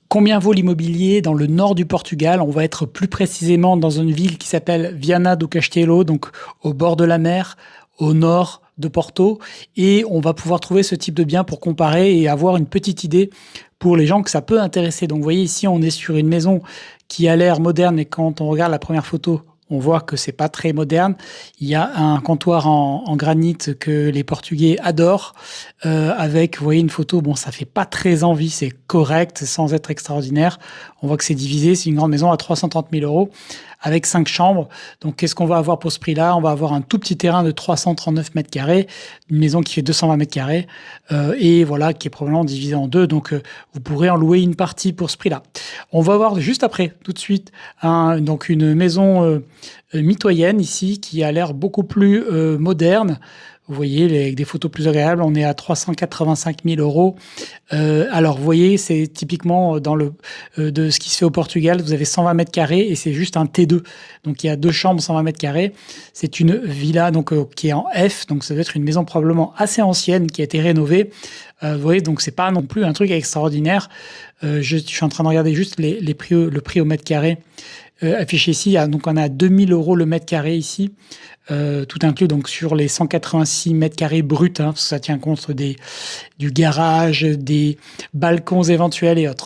Combien vaut l'immobilier dans le nord du Portugal? On va être plus précisément dans une ville qui s'appelle Viana do Castelo, donc au bord de la mer, au nord de Porto. Et on va pouvoir trouver ce type de bien pour comparer et avoir une petite idée pour les gens que ça peut intéresser. Donc vous voyez ici, on est sur une maison qui a l'air moderne, mais quand on regarde la première photo, on voit que c'est pas très moderne. Il y a un comptoir en granit que les Portugais adorent, avec, vous voyez, une photo, bon, ça fait pas très envie, c'est correct, sans être extraordinaire. On voit que c'est divisé, c'est une grande maison à 330 000 euros, avec 5 chambres. Donc, qu'est-ce qu'on va avoir pour ce prix-là? On va avoir un tout petit terrain de 339 mètres carrés, une maison qui fait 220 mètres carrés, et voilà, qui est probablement divisée en deux. Donc, vous pourrez en louer une partie pour ce prix-là. On va voir juste après, tout de suite, donc une maison mitoyenne ici, qui a l'air beaucoup plus moderne. Vous voyez, avec des photos plus agréables, on est à 385 000 euros. Alors, vous voyez, c'est typiquement de ce qui se fait au Portugal. Vous avez 120 mètres carrés et c'est juste un T2. Donc, il y a deux chambres, 120 mètres carrés. C'est une villa donc, qui est en F. Donc, ça doit être une maison probablement assez ancienne qui a été rénovée. Vous voyez, donc c'est pas non plus un truc extraordinaire. Je suis en train de regarder juste le prix au mètre carré affiché ici. Donc, on a 2000 euros le mètre carré ici. Tout inclus donc sur les 186 mètres carrés bruts, hein, parce que ça tient compte du garage, des balcons éventuels et autres.